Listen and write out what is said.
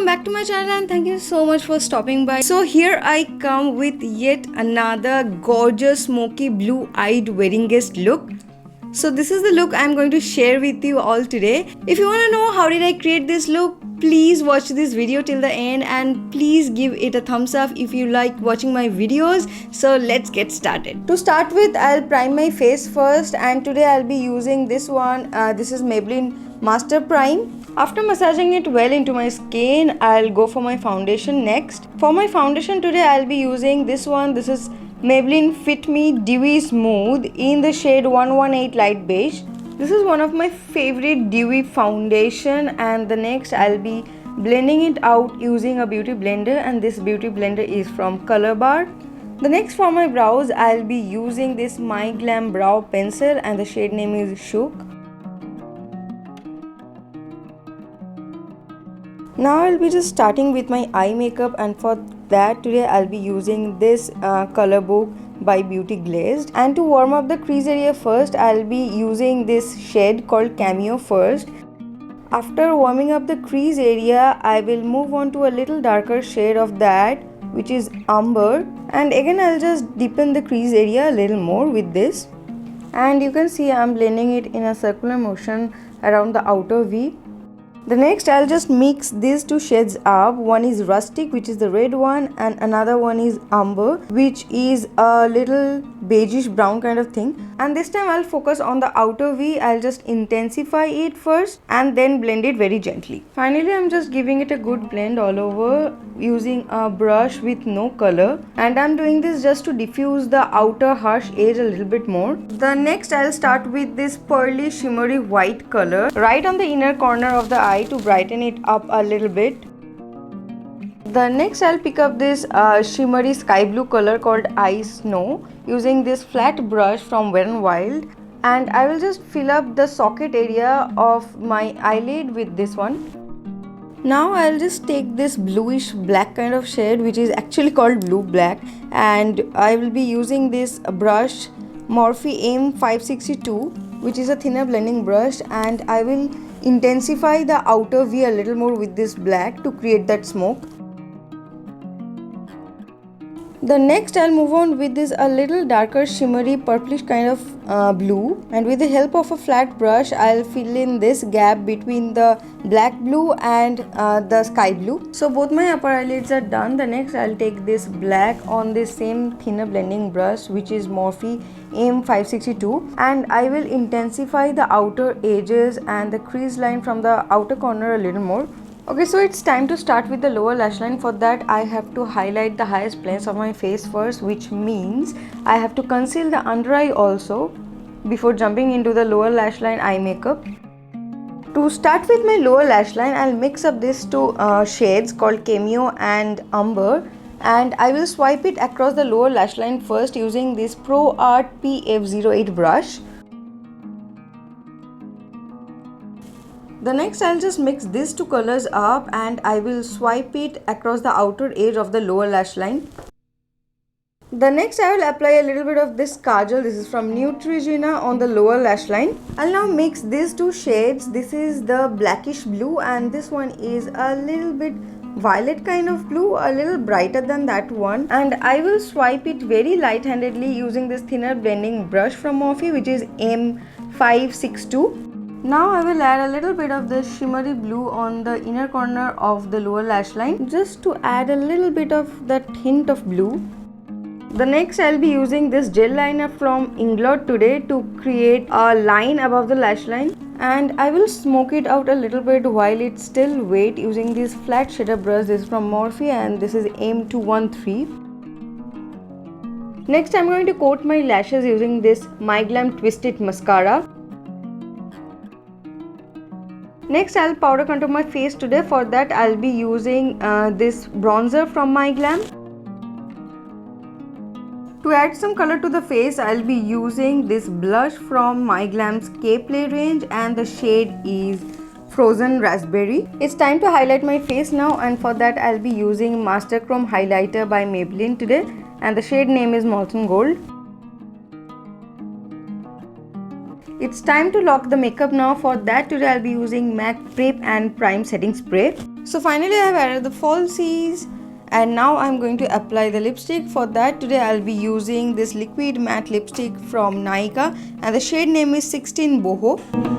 back to my channel and thank you so much for stopping by. So here I come with yet another gorgeous smoky blue eyed wedding guest look. So this is the look I'm going to share with you all today. If you want to know how did I create this look, please watch this video till the end and please give it a thumbs up if you like watching my videos. So let's get started. To start with, I'll prime my face first, and today I'll be using this one. This is Maybelline Master Prime. After massaging it well into my skin, I'll go for my foundation next. For my foundation today, I'll be using this one. This is Maybelline Fit Me Dewy Smooth in the shade 118 Light Beige. This is one of my favorite dewy foundation, and the next I'll be blending it out using a beauty blender, and this beauty blender is from Color Bar. The next for my brows, I'll be using this My Glam Brow Pencil and the shade name is Shook. Now I'll be just starting with my eye makeup, and for that today I'll be using this color book by Beauty Glazed. And to warm up the crease area first, I'll be using this shade called Cameo first. After warming up the crease area, I will move on to a little darker shade of that, which is Umber, and again I'll just deepen the crease area a little more with this. And you can see I'm blending it in a circular motion around the outer V. The next I'll just mix these two shades up. One is Rustic, which is the red one, and another one is Umber, which is a little beigeish brown kind of thing. And this time I'll focus on the outer V. I'll just intensify it first and then blend it very gently. Finally, I'm just giving it a good blend all over using a brush with no color, and I'm doing this just to diffuse the outer harsh edge a little bit more. The next I'll start with this pearly shimmery white color right on the inner corner of the eye to brighten it up a little bit. The next I'll pick up this shimmery sky blue color called Ice Snow using this flat brush from Wet n Wild, and I will just fill up the socket area of my eyelid with this one. Now I'll just take this bluish black kind of shade, which is actually called blue black, and I will be using this brush Morphe M562, which is a thinner blending brush, and I will intensify the outer V a little more with this black to create that smoke. The next I'll move on with this a little darker shimmery purplish kind of blue, and with the help of a flat brush I'll fill in this gap between the black blue and the sky blue. So both my upper eyelids are done. The next I'll take this black on this same thinner blending brush, which is Morphe M562, and I will intensify the outer edges and the crease line from the outer corner a little more. Okay, so it's time to start with the lower lash line. For that I have to highlight the highest place of my face first, which means I have to conceal the under eye also before jumping into the lower lash line eye makeup. To start with my lower lash line, I'll mix up these two shades called Cameo and Umber, and I will swipe it across the lower lash line first using this Pro Art PF08 brush. The next I'll just mix these two colors up and I will swipe it across the outer edge of the lower lash line. The next I will apply a little bit of this Kajal. This is from Neutrogena on the lower lash line. I'll now mix these two shades. This is the blackish blue and this one is a little bit violet kind of blue, a little brighter than that one, and I will swipe it very light-handedly using this thinner blending brush from Morphe, which is M562. Now I will add a little bit of the shimmery blue on the inner corner of the lower lash line, just to add a little bit of that hint of blue. The next I'll be using this gel liner from Inglot today to create a line above the lash line, and I will smoke it out a little bit while it's still wet using this flat shader brush. This is from Morphe and this is M213. Next I'm going to coat my lashes using this My Glam Twist It mascara. Next I'll powder contour my face today. For that I'll be using this bronzer from My Glam. To add some color to the face, I'll be using this blush from My Glam's K-Play range and the shade is Frozen Raspberry. It's time to highlight my face now, and for that I'll be using Master Chrome Highlighter by Maybelline today, and the shade name is Molten Gold. It's time to lock the makeup now. For that today I'll be using MAC Prep and Prime Setting Spray. So finally I have added the falsies, and now I'm going to apply the lipstick. For that today I'll be using this liquid matte lipstick from Nykaa, and the shade name is 16 Boho.